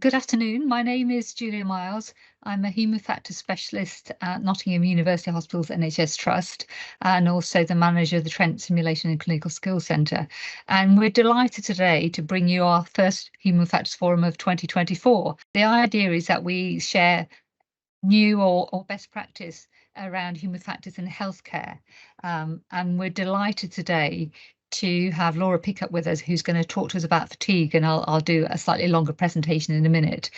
Good afternoon. My name is Julia Miles. I'm a human factors specialist at Nottingham University Hospitals NHS Trust and also the manager of the Trent Simulation and Clinical Skills Centre. And we're delighted today to bring you our first Human Factors Forum of 2024. The idea is that we share new or best practice around human factors in healthcare. And we're delighted today to have Laura Pickup with us, who's going to talk to us about fatigue, and I'll do a slightly longer presentation in a minute.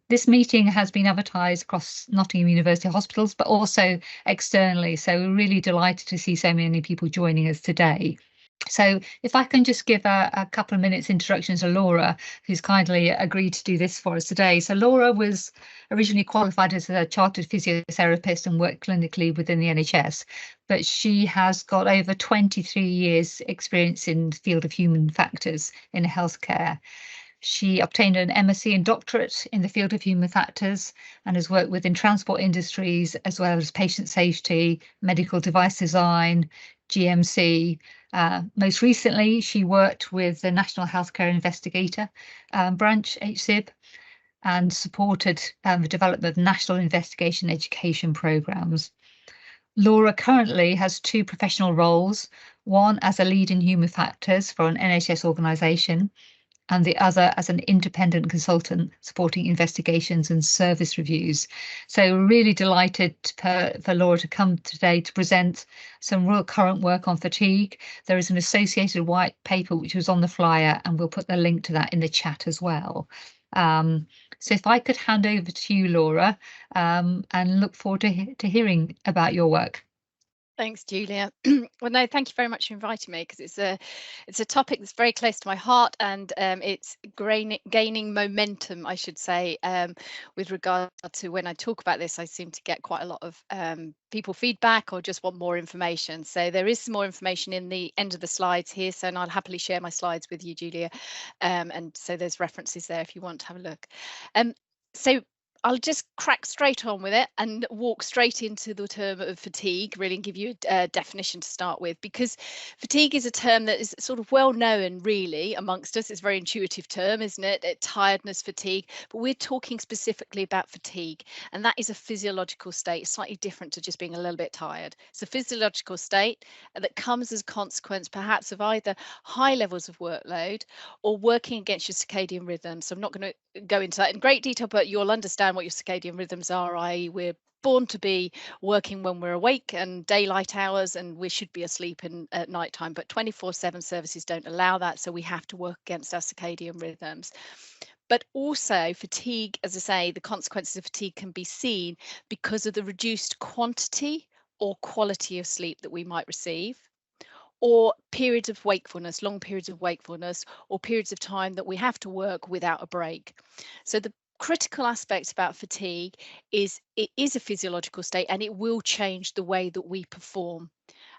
This meeting has been advertised across Nottingham University Hospitals, but also externally. So we're really delighted to see so many people joining us today. So if I can just give a couple of minutes introduction to Laura, who's kindly agreed to do this for us today. So Laura was originally qualified as a chartered physiotherapist and worked clinically within the NHS, but she has got over 23 years experience in the field of human factors in healthcare. She obtained an MSc and doctorate in the field of human factors and has worked within transport industries as well as patient safety, medical device design, GMC. Most recently, she worked with the National Healthcare Investigator branch, HSIB, and supported the development of national investigation education programs. Laura currently has two professional roles, one as a lead in human factors for an NHS organisation, and the other as an independent consultant supporting investigations and service reviews. So really delighted for Laura to come today to present some real current work on fatigue. There is an associated white paper which was on the flyer, and we'll put the link to that in the chat as well. So if I could hand over to you, Laura, and look forward to hearing about your work. Thanks, Julia. Well, no, thank you very much for inviting me, because it's a topic that's very close to my heart, and it's gaining momentum, I should say, with regard to when I talk about this. I seem to get quite a lot of people feedback or just want more information. So there is some more information in the end of the slides here, and I'll happily share my slides with you, Julia. And so there's references there if you want to have a look. So I'll just crack straight on with it and walk straight into the term of fatigue, really, and give you a definition to start with, because fatigue is a term that is sort of well known, really, amongst us. It's a very intuitive term, isn't it? Tiredness, fatigue, but we're talking specifically about fatigue, and that is a physiological state, slightly different to just being a little bit tired. It's a physiological state that comes as a consequence, perhaps, of either high levels of workload or working against your circadian rhythm. So I'm not going to go into that in great detail, but you'll understand what your circadian rhythms are, i.e. we're born to be working when we're awake and daylight hours, and we should be asleep at nighttime, but 24/7 services don't allow that, so we have to work against our circadian rhythms. But also fatigue, as I say, the consequences of fatigue can be seen because of the reduced quantity or quality of sleep that we might receive, or periods of wakefulness, long periods of wakefulness, or periods of time that we have to work without a break. So the critical aspect about fatigue is it is a physiological state, and it will change the way that we perform.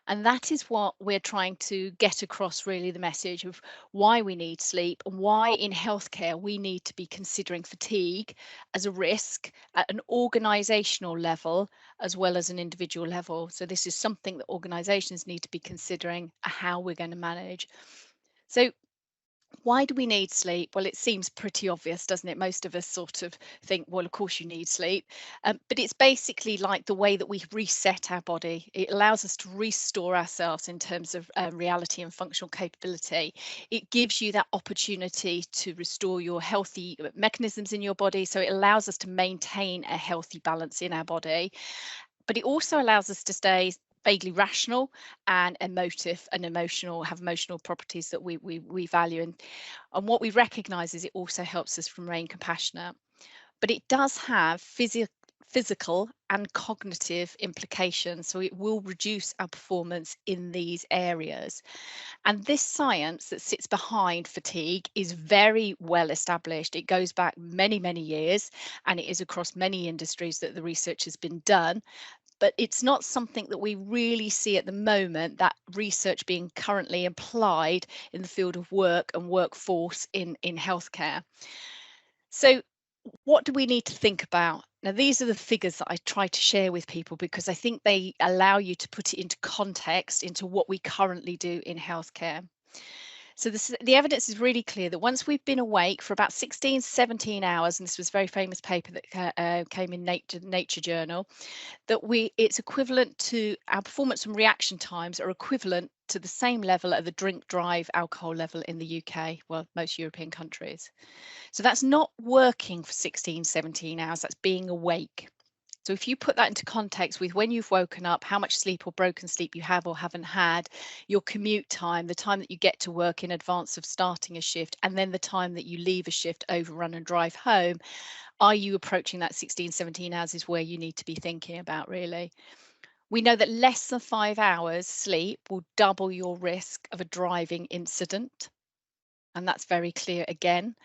And that is what we're trying to get across, really, the message of why we need sleep and why in healthcare we need to be considering fatigue as a risk at an organisational level as well as an individual level. So this is something that organisations need to be considering how we're going to manage. So why do we need sleep? Well, it seems pretty obvious, doesn't it? Most of us sort of think, well, of course you need sleep. But it's basically like the way that we reset our body. It allows us to restore ourselves in terms of reality and functional capability. It gives you that opportunity to restore your healthy mechanisms in your body. So it allows us to maintain a healthy balance in our body. But it also allows us to stay vaguely rational and emotive and have emotional properties that we value, and what we recognize is it also helps us remain compassionate. But it does have physical and cognitive implications, so it will reduce our performance in these areas. And this science that sits behind fatigue is very well established. It goes back many years, and it is across many industries that the research has been done. But it's not something that we really see at the moment, that research being currently applied in the field of work and workforce in healthcare. So what do we need to think about Now, these are the figures that I try to share with people because I think they allow you to put it into context into what we currently do in healthcare. So the evidence is really clear that once we've been awake for about 16, 17 hours, and this was a very famous paper that came in Nature Journal, that it's equivalent to our performance and reaction times are equivalent to the same level at the drink drive alcohol level in the UK, well, most European countries. So that's not working for 16, 17 hours, that's being awake. So if you put that into context with when you've woken up, how much sleep or broken sleep you have or haven't had, your commute time, the time that you get to work in advance of starting a shift, and then the time that you leave a shift, overrun and drive home, are you approaching that 16, 17 hours is where you need to be thinking about really. We know that less than 5 hours sleep will double your risk of a driving incident. And that's very clear again.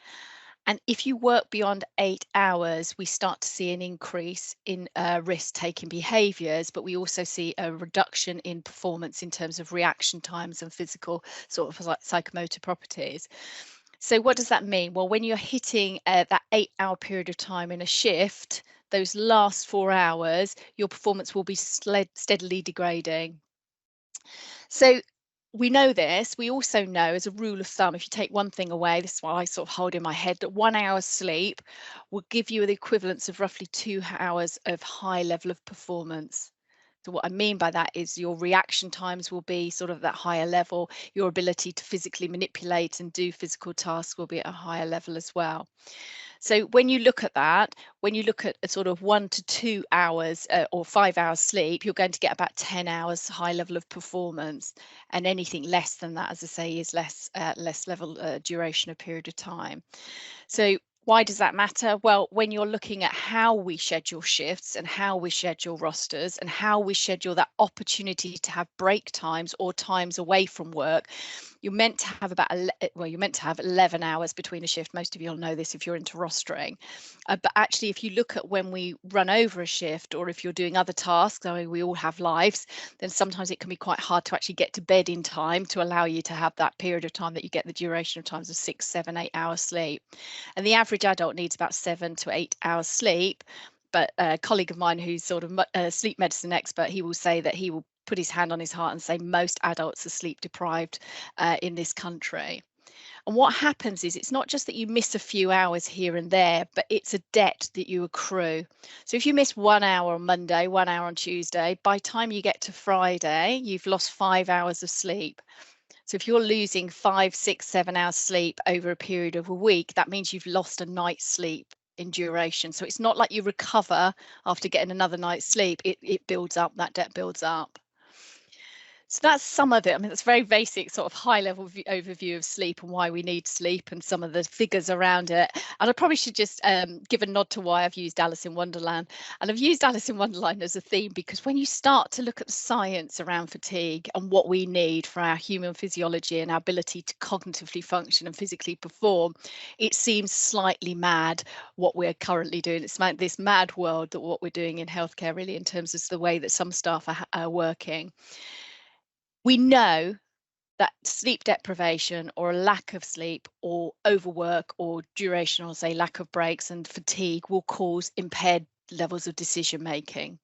And if you work beyond 8 hours, we start to see an increase in risk-taking behaviours, but we also see a reduction in performance in terms of reaction times and physical sort of psychomotor properties. So what does that mean? Well, when you're hitting that 8-hour period of time in a shift, those last 4 hours, your performance will be steadily degrading. So we know this. We also know, as a rule of thumb, if you take one thing away, this is what I sort of hold in my head, that 1 hour's sleep will give you the equivalence of roughly 2 hours of high level of performance. So what I mean by that is your reaction times will be sort of that higher level. Your ability to physically manipulate and do physical tasks will be at a higher level as well. So when you look at that, when you look at a sort of 1 to 2 hours or 5 hours sleep, you're going to get about 10 hours high level of performance, and anything less than that, as I say, is less level duration of period of time. So why does that matter? Well, when you're looking at how we schedule shifts and how we schedule rosters and how we schedule that opportunity to have break times or times away from work, you're meant to have you're meant to have 11 hours between a shift. Most of you will know this if you're into rostering. But actually, if you look at when we run over a shift, or if you're doing other tasks, I mean, we all have lives, then sometimes it can be quite hard to actually get to bed in time to allow you to have that period of time that you get the duration of times of 6, 7, 8 hours sleep. And the average adult needs about 7 to 8 hours sleep. But a colleague of mine who's sort of a sleep medicine expert, he will say that he will put his hand on his heart and say most adults are sleep deprived in this country. And what happens is it's not just that you miss a few hours here and there, but it's a debt that you accrue. So if you miss 1 hour on Monday, 1 hour on Tuesday, by the time you get to Friday, you've lost 5 hours of sleep. So if you're losing 5, 6, 7 hours sleep over a period of a week, that means you've lost a night's sleep in duration. So it's not like you recover after getting another night's sleep. It builds up, that debt builds up. So that's some of it. I mean, that's very basic sort of high level overview of sleep and why we need sleep and some of the figures around it. And I probably should just give a nod to why I've used Alice in Wonderland. And I've used Alice in Wonderland as a theme because when you start to look at the science around fatigue and what we need for our human physiology and our ability to cognitively function and physically perform, it seems slightly mad what we're currently doing. It's this mad world that what we're doing in healthcare really in terms of the way that some staff are working. We know that sleep deprivation or a lack of sleep or overwork or duration or say lack of breaks and fatigue will cause impaired levels of decision making.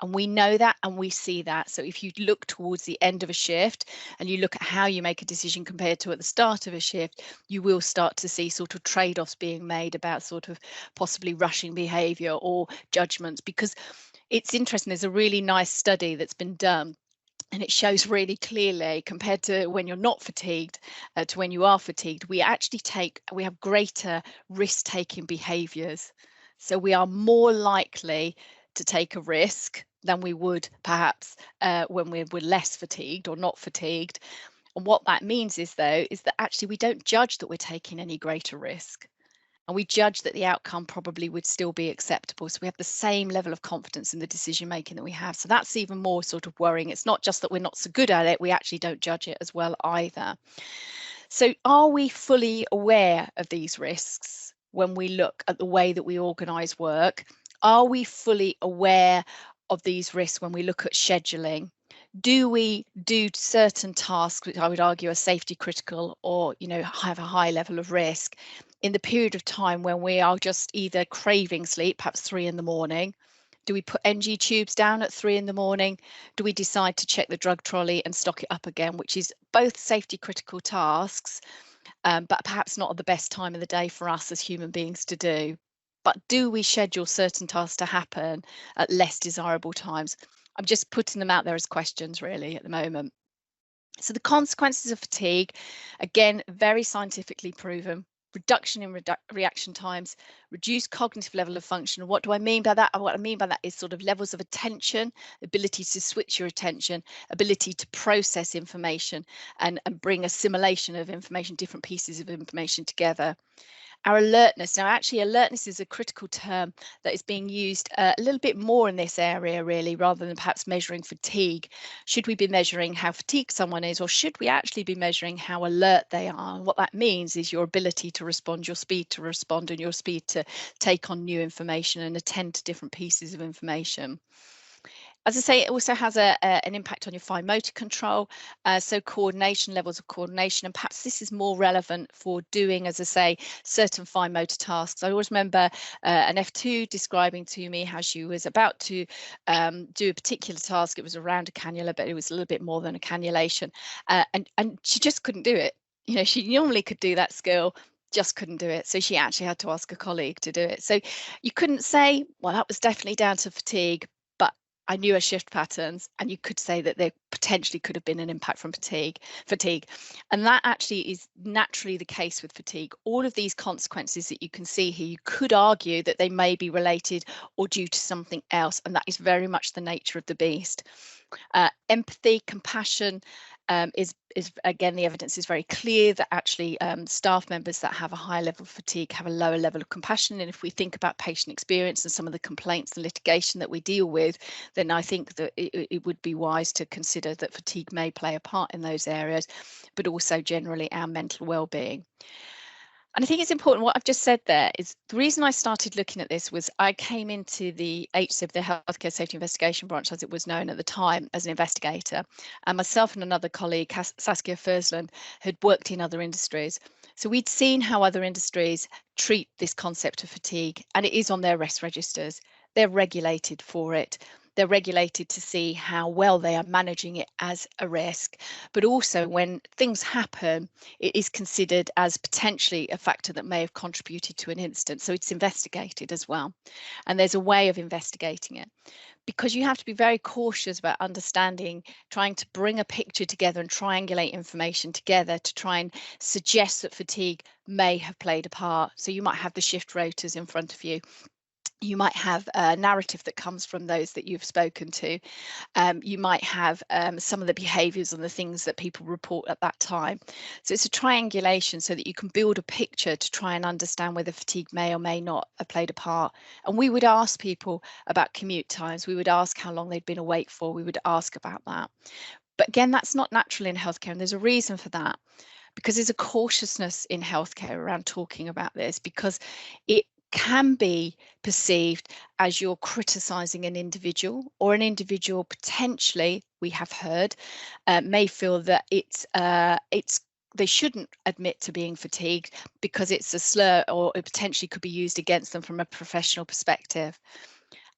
And we know that and we see that. So if you look towards the end of a shift and you look at how you make a decision compared to at the start of a shift, you will start to see sort of trade-offs being made about sort of possibly rushing behavior or judgments. Because it's interesting, there's a really nice study that's been done. And it shows really clearly compared to when you're not fatigued to when you are fatigued, we have greater risk-taking behaviours. So we are more likely to take a risk than we would perhaps when we're less fatigued or not fatigued. And what that means is that actually we don't judge that we're taking any greater risk. And we judge that the outcome probably would still be acceptable. So we have the same level of confidence in the decision making that we have. So that's even more sort of worrying. It's not just that we're not so good at it, we actually don't judge it as well either. So are we fully aware of these risks when we look at the way that we organise work? Are we fully aware of these risks when we look at scheduling? Do we do certain tasks, which I would argue are safety critical or, have a high level of risk in the period of time when we are just either craving sleep, perhaps 3 in the morning? Do we put NG tubes down at 3 in the morning? Do we decide to check the drug trolley and stock it up again, which is both safety critical tasks, but perhaps not at the best time of the day for us as human beings to do? But do we schedule certain tasks to happen at less desirable times? I'm just putting them out there as questions really at the moment. So the consequences of fatigue, again, very scientifically proven. Reduction in reaction times, reduced cognitive level of function. What do I mean by that? What I mean by that is sort of levels of attention, ability to switch your attention, ability to process information and bring assimilation of information, different pieces of information together. Our alertness. Now, actually, alertness is a critical term that is being used a little bit more in this area, really, rather than perhaps measuring fatigue. Should we be measuring how fatigued someone is, or should we actually be measuring how alert they are? And what that means is your ability to respond, your speed to respond, and your speed to take on new information and attend to different pieces of information. As I say, it also has an impact on your fine motor control, so coordination, levels of coordination, and perhaps this is more relevant for doing, as I say, certain fine motor tasks. I always remember an F2 describing to me how she was about to do a particular task. It was around a cannula, but it was a little bit more than a cannulation, and she just couldn't do it. She normally could do that skill, just couldn't do it. So she actually had to ask a colleague to do it. So you couldn't say, well, that was definitely down to fatigue, but I knew her shift patterns, and you could say that there potentially could have been an impact from fatigue. And that actually is naturally the case with fatigue. All of these consequences that you can see here, you could argue that they may be related or due to something else, and that is very much the nature of the beast. Empathy, compassion, is again, the evidence is very clear that actually staff members that have a high level of fatigue have a lower level of compassion. And if we think about patient experience and some of the complaints and litigation that we deal with, then I think that it would be wise to consider that fatigue may play a part in those areas, but also generally our mental well-being. And I think it's important, what I've just said there is the reason I started looking at this was I came into the HSIB, the Healthcare Safety Investigation Branch, as it was known at the time, as an investigator. And myself and another colleague, Saskia Fersland, had worked in other industries. So we'd seen how other industries treat this concept of fatigue, and it is on their REST registers. They're regulated for it. They're regulated to see how well they are managing it as a risk, but also when things happen, it is considered as potentially a factor that may have contributed to an incident. So it's investigated as well. And there's a way of investigating it, because you have to be very cautious about understanding, trying to bring a picture together and triangulate information together to try and suggest that fatigue may have played a part. So you might have the shift rotors in front of you. You might have a narrative that comes from those that you've spoken to. You might have some of the behaviours and the things that people report at that time. So it's a triangulation so that you can build a picture to try and understand whether fatigue may or may not have played a part. And we would ask people about commute times. We would ask how long they'd been awake for. We would ask about that. But again, that's not natural in healthcare, and there's a reason for that. Because there's a cautiousness in healthcare around talking about this, because it can be perceived as you're criticising an individual, or an individual potentially, we have heard, may feel that they shouldn't admit to being fatigued because it's a slur, or it potentially could be used against them from a professional perspective.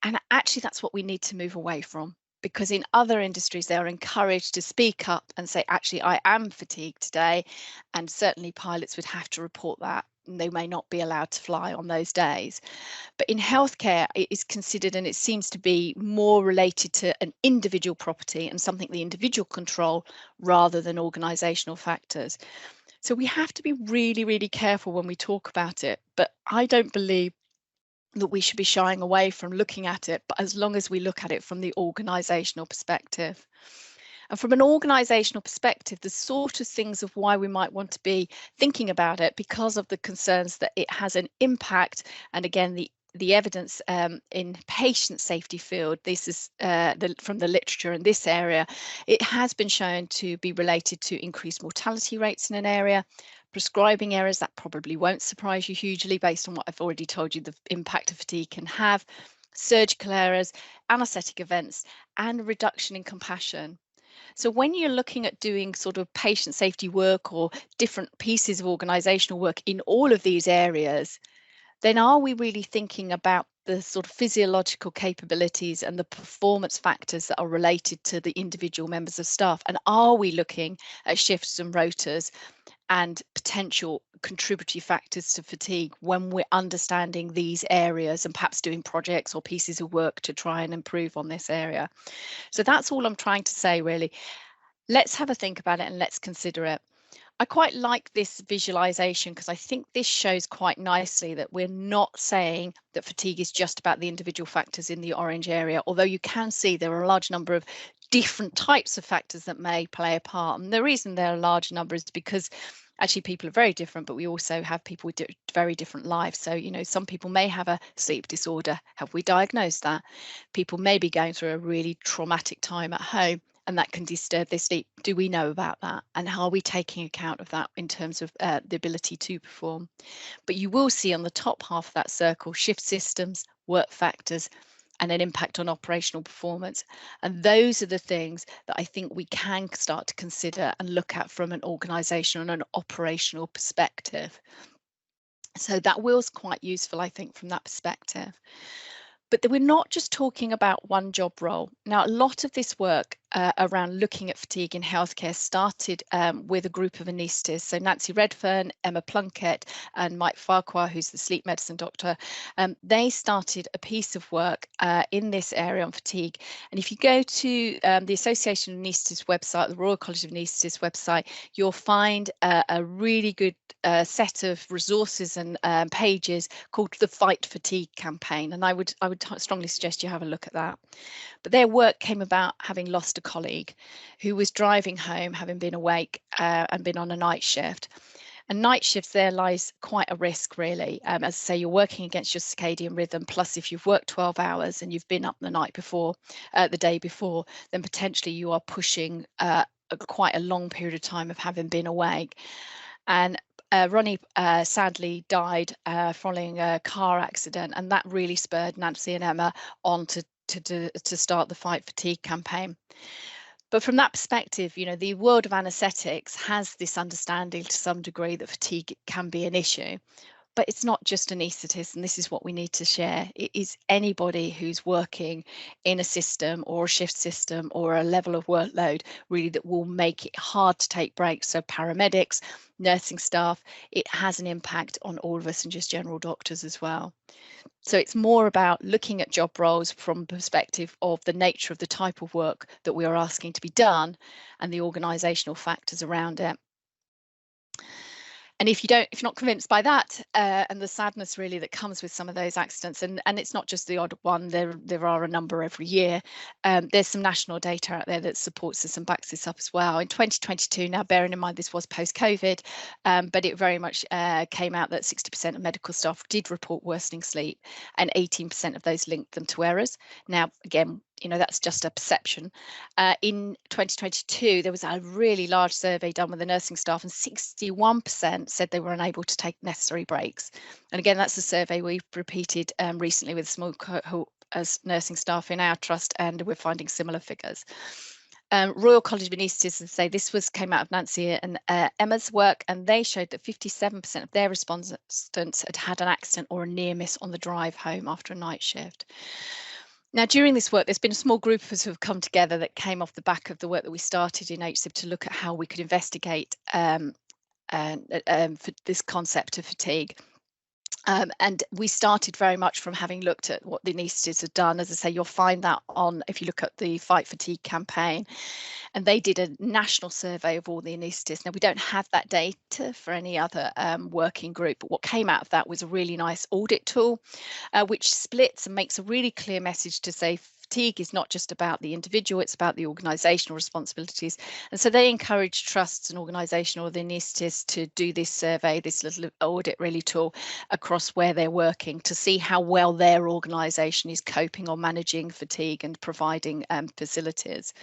And actually, that's what we need to move away from. Because in other industries, they are encouraged to speak up and say, actually, I am fatigued today. And certainly pilots would have to report that, and they may not be allowed to fly on those days. But in healthcare, it is considered, and it seems to be more related to an individual property and something the individual control rather than organisational factors. So we have to be really, really careful when we talk about it. But I don't believe that we should be shying away from looking at it, but as long as we look at it from the organisational perspective. And from an organisational perspective, the sort of things of why we might want to be thinking about it, because of the concerns that it has an impact, and again, the evidence in patient safety field, this is from the literature in this area, it has been shown to be related to increased mortality rates in an area. Prescribing errors, that probably won't surprise you hugely based on what I've already told you the impact of fatigue can have. Surgical errors, anaesthetic events, and reduction in compassion. So when you're looking at doing sort of patient safety work or different pieces of organizational work in all of these areas, then are we really thinking about the sort of physiological capabilities and the performance factors that are related to the individual members of staff? And are we looking at shifts and rotas and potential contributory factors to fatigue when we're understanding these areas and perhaps doing projects or pieces of work to try and improve on this area? So that's all I'm trying to say, really. Let's have a think about it and let's consider it. I quite like this visualization because I think this shows quite nicely that we're not saying that fatigue is just about the individual factors in the orange area, although you can see there are a large number of different types of factors that may play a part. And the reason there are large numbers is because actually people are very different, but we also have people with very different lives. So, you know, some people may have a sleep disorder. Have we diagnosed that? People may be going through a really traumatic time at home, and that can disturb their sleep. Do we know about that? And how are we taking account of that in terms of the ability to perform? But you will see on the top half of that circle, shift systems, work factors, and an impact on operational performance. And those are the things that I think we can start to consider and look at from an organizational and an operational perspective. So that was quite useful, I think, from that perspective. But we're not just talking about one job role. Now, a lot of this work around looking at fatigue in healthcare started with a group of anaesthetists. So Nancy Redfern, Emma Plunkett, and Mike Farquhar, who's the sleep medicine doctor. They started a piece of work in this area on fatigue. And if you go to the Association of Anaesthetists website, the Royal College of Anaesthetists website, you'll find a really good set of resources and pages called the Fight Fatigue campaign. And I would strongly suggest you have a look at that. But their work came about having lost a colleague who was driving home, having been awake and been on a night shift. And night shifts, there lies quite a risk, really. As I say, you're working against your circadian rhythm. Plus, if you've worked 12 hours and you've been up the night before, the day before, then potentially you are pushing quite a long period of time of having been awake. And Ronnie sadly died following a car accident, and that really spurred Nancy and Emma on to start the Fight Fatigue campaign. But from that perspective, you know, the world of anaesthetics has this understanding to some degree that fatigue can be an issue. But it's not just anaesthetists, and this is what we need to share. It is anybody who's working in a system or a shift system or a level of workload really that will make it hard to take breaks. So paramedics, nursing staff, it has an impact on all of us and just general doctors as well. So it's more about looking at job roles from the perspective of the nature of the type of work that we are asking to be done and the organisational factors around it. And if you're not convinced by that and the sadness really that comes with some of those accidents, and it's not just the odd one, there are a number every year. There's some national data out there that supports this and backs this up as well. In 2022, now bearing in mind this was post-COVID, but it very much came out that 60% of medical staff did report worsening sleep, and 18% of those linked them to errors. Now, again, you know, that's just a perception. In 2022, there was a really large survey done with the nursing staff, and 61% said they were unable to take necessary breaks. And again, that's a survey we've repeated recently with a small cohort as nursing staff in our trust, and we're finding similar figures. Royal College of Anaesthetists say came out of Nancy and Emma's work, and they showed that 57% of their respondents had had an accident or a near miss on the drive home after a night shift. Now, during this work, there's been a small group of us who have come together that came off the back of the work that we started in HSIB to look at how we could investigate for this concept of fatigue. And we started very much from having looked at what the anaesthetists had done. As I say, you'll find that on, if you look at the Fight Fatigue campaign, and they did a national survey of all the anaesthetists. Now, we don't have that data for any other working group, but what came out of that was a really nice audit tool, which splits and makes a really clear message to say fatigue is not just about the individual, it's about the organisational responsibilities. And so they encourage trusts and organisational anaesthetists to do this survey, this little audit really tool across where they're working to see how well their organisation is coping or managing fatigue and providing facilities.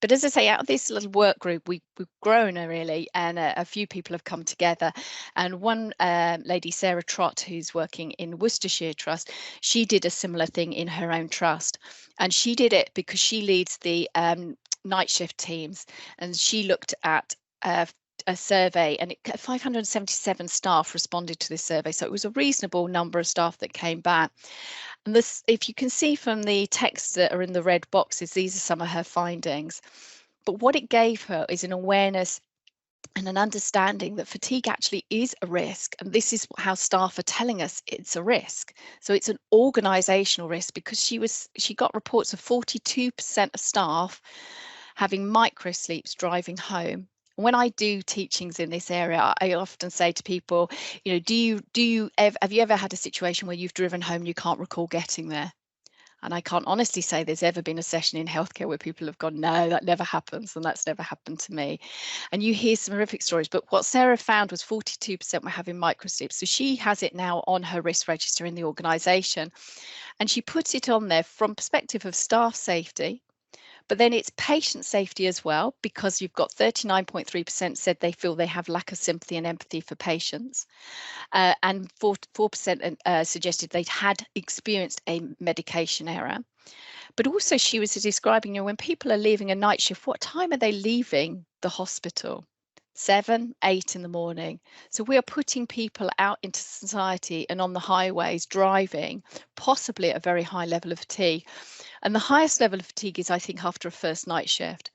But as I say, out of this little work group, we've grown really, and a few people have come together. And one lady, Sarah Trott, who's working in Worcestershire Trust, she did a similar thing in her own trust. And she did it because she leads the night shift teams, and she looked at a survey, and 577 staff responded to this survey, so it was a reasonable number of staff that came back. And this, if you can see from the texts that are in the red boxes, these are some of her findings. But what it gave her is an awareness and an understanding that fatigue actually is a risk, and this is how staff are telling us it's a risk. So it's an organizational risk, because she got reports of 42% of staff having micro sleeps driving home. When I do teachings in this area, I often say to people, you know, have you ever had a situation where you've driven home and you can't recall getting there? And I can't honestly say there's ever been a session in healthcare where people have gone, no, that never happens, and that's never happened to me. And you hear some horrific stories, but what Sarah found was 42% were having microsleep. So she has it now on her risk register in the organisation, and she puts it on there from perspective of staff safety, but then it's patient safety as well, because you've got 39.3% said they feel they have lack of sympathy and empathy for patients. And 4% suggested they'd had experienced a medication error. But also she was describing, you know, when people are leaving a night shift, what time are they leaving the hospital? 7, 8 in the morning. So we are putting people out into society and on the highways driving, possibly at a very high level of fatigue. And the highest level of fatigue is, I think, after a first night shift.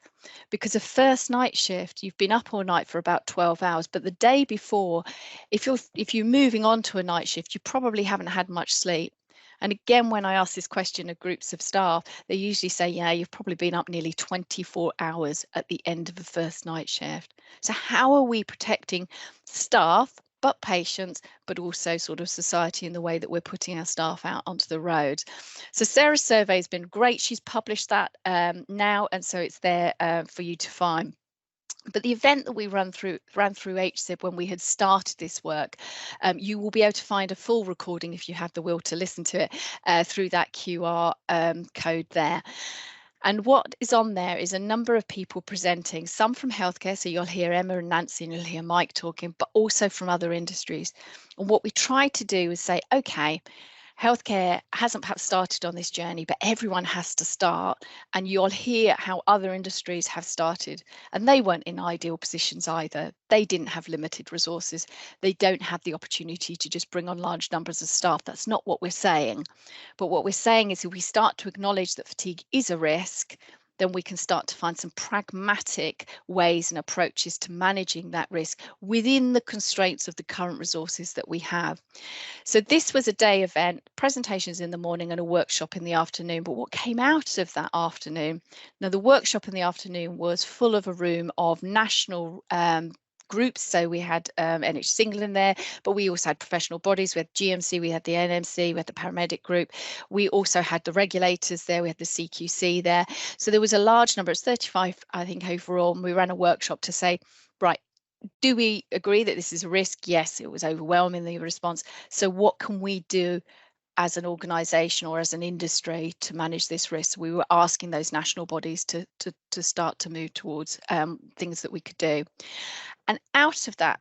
Because a first night shift, you've been up all night for about 12 hours, but the day before, if you're moving on to a night shift, you probably haven't had much sleep. And again, when I ask this question of groups of staff, they usually say, yeah, you've probably been up nearly 24 hours at the end of the first night shift. So how are we protecting staff, but patients, but also sort of society in the way that we're putting our staff out onto the road? So Sarah's survey has been great. She's published that now, and so it's there for you to find. But the event that we ran through HSIB when we had started this work, you will be able to find a full recording if you have the will to listen to it through that QR code there. And what is on there is a number of people presenting, some from healthcare, so you'll hear Emma and Nancy and you'll hear Mike talking, but also from other industries. And what we tried to do is say, okay, healthcare hasn't perhaps started on this journey, but everyone has to start. And you'll hear how other industries have started, and they weren't in ideal positions either. They didn't have limited resources. They don't have the opportunity to just bring on large numbers of staff. That's not what we're saying. But what we're saying is if we start to acknowledge that fatigue is a risk, then we can start to find some pragmatic ways and approaches to managing that risk within the constraints of the current resources that we have. So this was a day event, presentations in the morning and a workshop in the afternoon. But what came out of that afternoon, now the workshop in the afternoon was full of a room of national groups. So we had NHS England there, but we also had professional bodies. We had GMC, we had the NMC, we had the paramedic group. We also had the regulators there. We had the CQC there. So there was a large number, it's 35, I think, overall. And we ran a workshop to say, right, do we agree that this is a risk? Yes, it was overwhelming, the response. So what can we do as an organisation or as an industry to manage this risk? We were asking those national bodies to start to move towards things that we could do. And out of that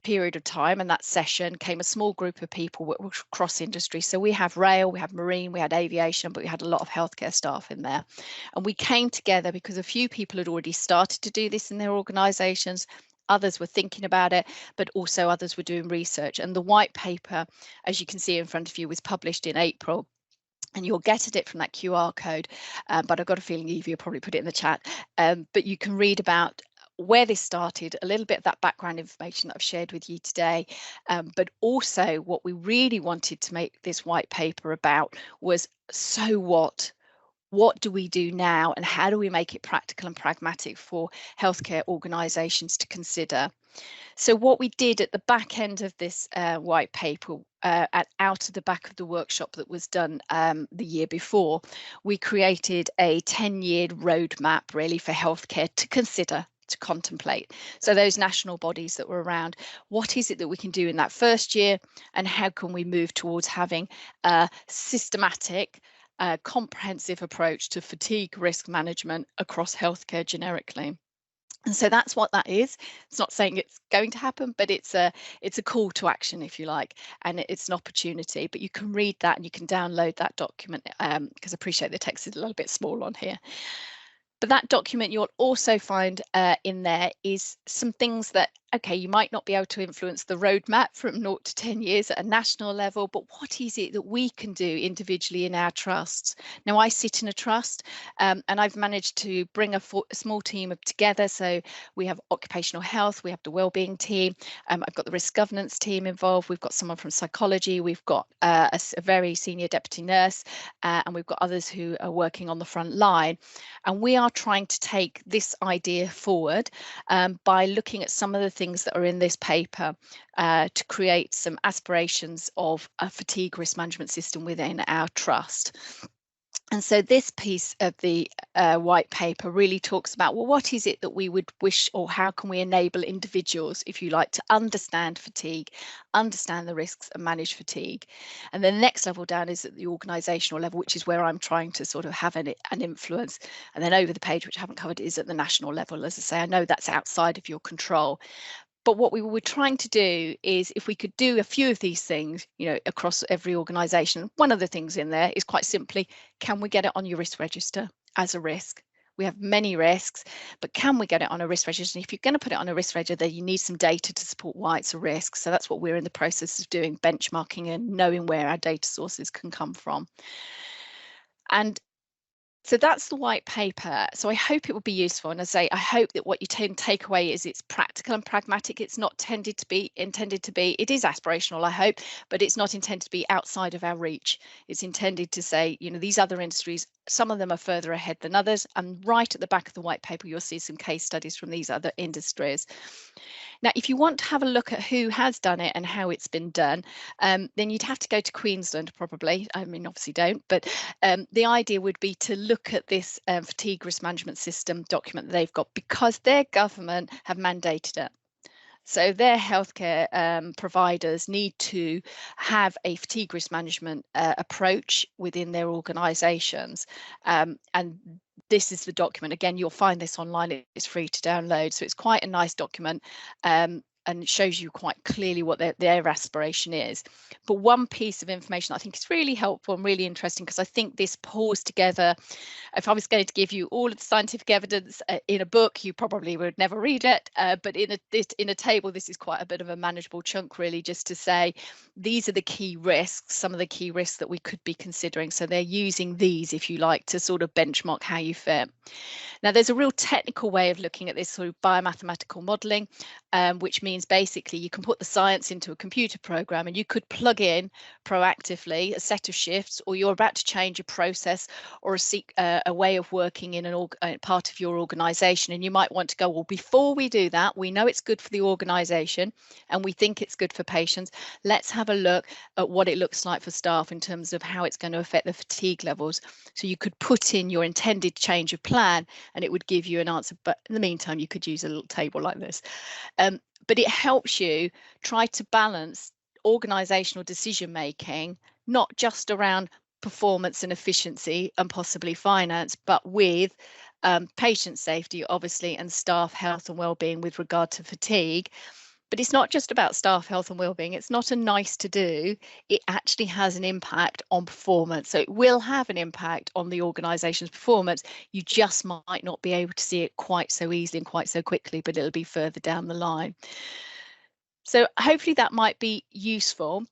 period of time and that session came a small group of people across industry. So we have rail, we have marine, we had aviation, but we had a lot of healthcare staff in there. And we came together because a few people had already started to do this in their organisations. Others were thinking about it, but also others were doing research. And the white paper, as you can see in front of you, was published in April. And you'll get at it from that QR code, but I've got a feeling Evie will probably put it in the chat. But you can read about where this started, a little bit of that background information that I've shared with you today, but also what we really wanted to make this white paper about was, so what? What do we do now, and how do we make it practical and pragmatic for healthcare organisations to consider? So what we did at the back end of this white paper, out of the back of the workshop that was done the year before, we created a 10-year roadmap really for healthcare to consider, to contemplate. So those national bodies that were around, what is it that we can do in that first year, and how can we move towards having a systematic, comprehensive approach to fatigue risk management across healthcare generically? And so that's what that is. It's not saying it's going to happen, but it's a call to action, if you like, and it's an opportunity. But you can read that and you can download that document, because I appreciate the text is a little bit small on here. But that document you'll also find in there is some things that, okay, you might not be able to influence the roadmap from 0 to 10 years at a national level, but what is it that we can do individually in our trusts? Now, I sit in a trust and I've managed to bring a small team together. So we have occupational health, we have the wellbeing team, I've got the risk governance team involved, we've got someone from psychology, we've got a very senior deputy nurse, and we've got others who are working on the front line. And we are trying to take this idea forward by looking at some of the things that are in this paper to create some aspirations of a fatigue risk management system within our trust. And so this piece of the white paper really talks about, well, what is it that we would wish, or how can we enable individuals, if you like, to understand fatigue, understand the risks and manage fatigue. And then the next level down is at the organisational level, which is where I'm trying to sort of have an influence. And then over the page, which I haven't covered, is at the national level. As I say, I know that's outside of your control. But what we were trying to do is, if we could do a few of these things, you know, across every organisation, one of the things in there is quite simply, can we get it on your risk register as a risk? We have many risks, but can we get it on a risk register? And if you're going to put it on a risk register, you need some data to support why it's a risk. So that's what we're in the process of doing, benchmarking and knowing where our data sources can come from. And so that's the white paper. So I hope it will be useful. And as I say, I hope that what you take away is it's practical and pragmatic. It's not intended to be, it is aspirational, I hope, but it's not intended to be outside of our reach. It's intended to say, you know, these other industries, some of them are further ahead than others. And right at the back of the white paper, you'll see some case studies from these other industries. Now, if you want to have a look at who has done it and how it's been done, then you'd have to go to Queensland probably. I mean, obviously don't, but the idea would be to look at this fatigue risk management system document that they've got, because their government have mandated it. So their healthcare providers need to have a fatigue risk management approach within their organisations. And this is the document. Again, you'll find this online. It's free to download. So it's quite a nice document. And it shows you quite clearly what their aspiration is. But one piece of information I think is really helpful and really interesting, because I think this pulls together, if I was going to give you all of the scientific evidence in a book, you probably would never read it. But in a table, this is quite a bit of a manageable chunk, really, just to say these are the key risks, some of the key risks that we could be considering. So they're using these, if you like, to sort of benchmark how you fit. Now, there's a real technical way of looking at this sort of biomathematical modelling, which means basically you can put the science into a computer program and you could plug in proactively a set of shifts, or you're about to change a process or a way of working in a part of your organisation, and you might want to go, well, before we do that, we know it's good for the organisation and we think it's good for patients. Let's have a look at what it looks like for staff in terms of how it's going to affect the fatigue levels. So you could put in your intended change of plan and it would give you an answer. But in the meantime, you could use a little table like this. But it helps you try to balance organisational decision making, not just around performance and efficiency and possibly finance, but with patient safety, obviously, and staff health and well-being with regard to fatigue. But it's not just about staff health and well-being. It's not a nice to do. It actually has an impact on performance. So it will have an impact on the organisation's performance. You just might not be able to see it quite so easily and quite so quickly, but it'll be further down the line. So hopefully that might be useful.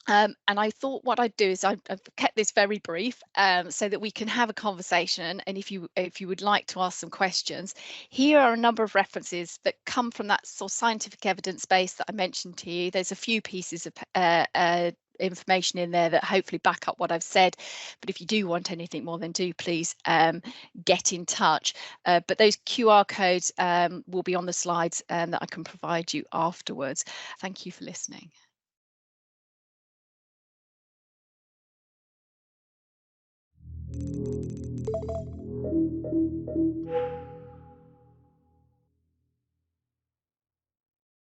And I thought what I'd do is I've kept this very brief so that we can have a conversation. And if you would like to ask some questions, here are a number of references that come from that sort of scientific evidence base that I mentioned to you. There's a few pieces of information in there that hopefully back up what I've said. But if you do want anything more, then do please get in touch. But those QR codes will be on the slides that I can provide you afterwards. Thank you for listening.